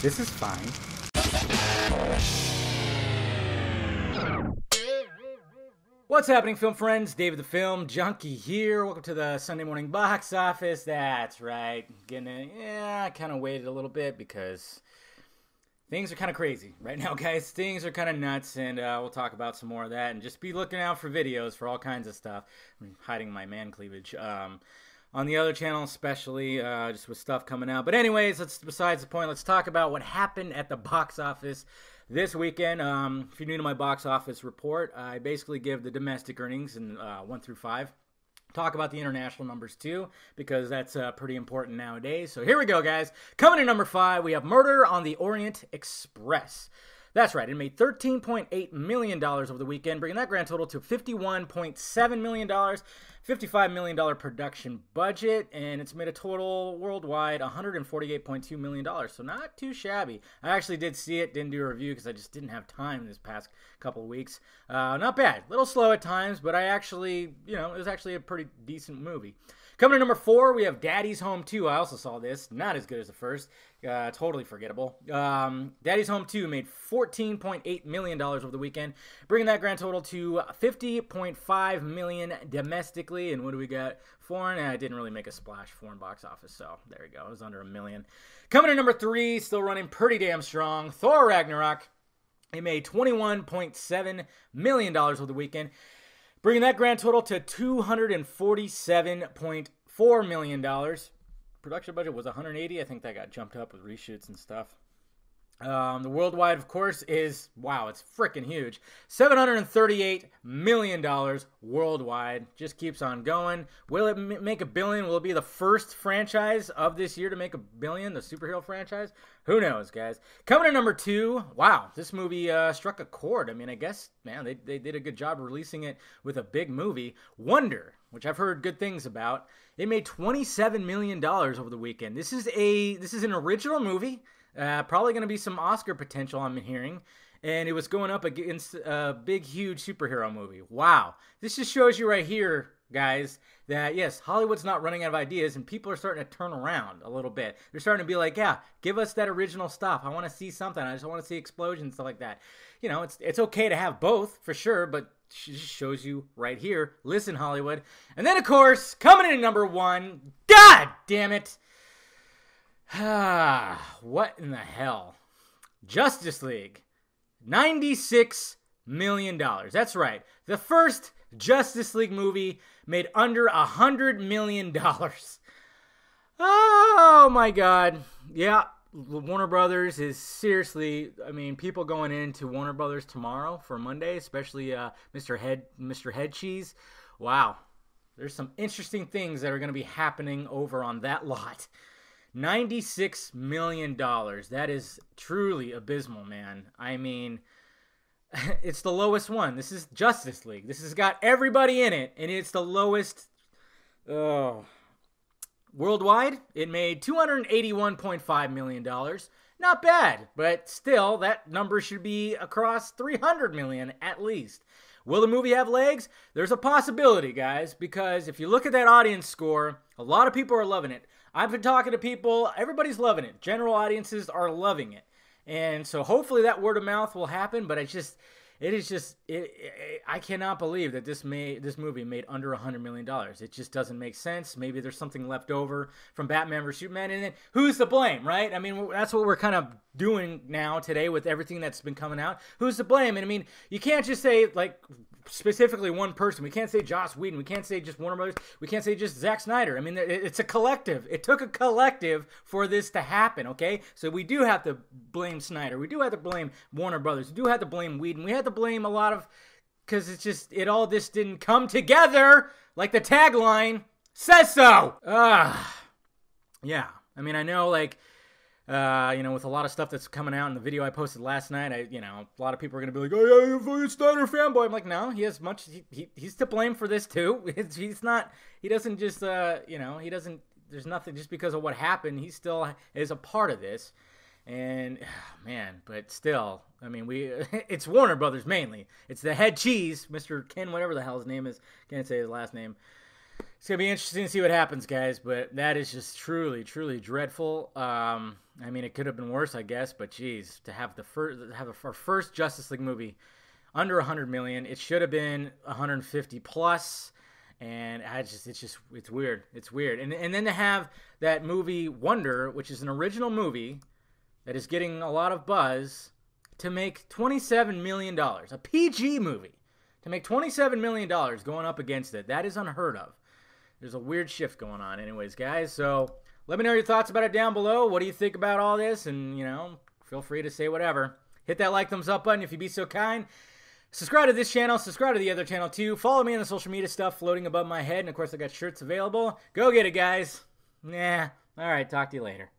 This is fine. What's happening, film friends? David the Film Junkie here. Welcome to the Sunday morning box office. That's right. I kind of waited a little bit because things are kind of crazy right now, guys. Things are kind of nuts, and we'll talk about some more of that. And just be looking out for videos for all kinds of stuff. I'm hiding my man cleavage. On the other channel especially, just with stuff coming out. But anyways, that's besides the point. Let's talk about what happened at the box office this weekend. If you're new to my box office report, I basically give the domestic earnings in 1 through 5. Talk about the international numbers too, because that's pretty important nowadays. So here we go, guys. Coming in number 5, we have Murder on the Orient Express. That's right. It made $13.8 million over the weekend, bringing that grand total to $51.7 million, $55 million production budget, and it's made a total worldwide $148.2 million, so not too shabby. I actually did see it, didn't do a review because I just didn't have time this past couple of weeks. Not bad. A little slow at times, but it was actually a pretty decent movie. Coming to number 4, we have Daddy's Home 2. I also saw this. Not as good as the first. Totally forgettable. Daddy's Home 2 made $14.8 million over the weekend, bringing that grand total to $50.5 million domestically. And what do we got? Foreign? I didn't really make a splash foreign box office, so there you go. It was under $1 million. Coming to number 3, still running pretty damn strong, Thor Ragnarok. It made $21.7 million over the weekend, bringing that grand total to $247.4 million. Production budget was $180. I think that got jumped up with reshoots and stuff. The worldwide, of course, is, wow, it's freaking huge. $738 million worldwide. Just keeps on going. Will it make $1 billion? Will it be the first franchise of this year to make $1 billion, the superhero franchise? Who knows, guys? Coming to number 2, wow, this movie struck a chord. I mean, I guess, man, they did a good job releasing it with a big movie. Wonder, which I've heard good things about. It made $27 million over the weekend. This is an original movie. Probably going to be some Oscar potential, I'm hearing. And it was going up against a big, huge superhero movie. Wow. This just shows you right here, guys, that, yes, Hollywood's not running out of ideas, and people are starting to turn around a little bit. They're starting to be like, yeah, give us that original stuff. I want to see something. I just want to see explosions, stuff like that. You know, it's okay to have both, for sure, but it just shows you right here. Listen, Hollywood. And then, of course, coming in at number 1, God damn it. What in the hell? Justice League. $96 million. That's right. The first Justice League movie made under $100 million. Oh my God. Yeah. Warner Brothers is seriously, I mean, people going into Warner Brothers tomorrow for Monday, especially Mr. Head Cheese. Wow. There's some interesting things that are going to be happening over on that lot. $96 million. That is truly abysmal, man. I mean, it's the lowest one. This is Justice League. This has got everybody in it, and it's the lowest. Worldwide, it made $281.5 million. Not bad, but still, that number should be across $300 million at least. Will the movie have legs? There's a possibility, guys, because if you look at that audience score, a lot of people are loving it. I've been talking to people. Everybody's loving it. General audiences are loving it. And so hopefully that word of mouth will happen, but I cannot believe that this movie made under $100 million. It just doesn't make sense. Maybe there's something left over from Batman vs. Superman, and then who's to blame, right? I mean, that's what we're kind of doing now today with everything that's been coming out. Who's to blame? And I mean, you can't just say, like, specifically one person. We can't say Joss Whedon. We can't say just Warner Brothers. We can't say just Zack Snyder. I mean, it's a collective. It took a collective for this to happen, okay? So we do have to blame Snyder. We do have to blame Warner Brothers. We do have to blame Whedon. We have to blame a lot of, because it all just didn't come together like the tagline says so. Yeah. I mean, I know, like, with a lot of stuff that's coming out in the video I posted last night, a lot of people are going to be like, oh yeah, you're a fucking Snyder fanboy. I'm like, no, he's to blame for this too. There's nothing just because of what happened. He still is a part of this. And, man, but still, I mean, it's Warner Brothers mainly. It's the head cheese, Mr. Ken, whatever the hell his name is. Can't say his last name. It's going to be interesting to see what happens, guys, but that is just truly, truly dreadful. I mean, it could have been worse, I guess, but geez, to have our first Justice League movie under 100 million, it should have been 150 plus, and it's weird. It's weird. And then to have that movie Wonder, which is an original movie that is getting a lot of buzz, to make $27 million, a PG movie, to make $27 million going up against it, that is unheard of. There's a weird shift going on anyways, guys. So let me know your thoughts about it down below. What do you think about all this? And, feel free to say whatever. Hit that like, thumbs up button if you'd be so kind. Subscribe to this channel. Subscribe to the other channel too. Follow me on the social media stuff floating above my head. And, of course, I got shirts available. Go get it, guys. All right. Talk to you later.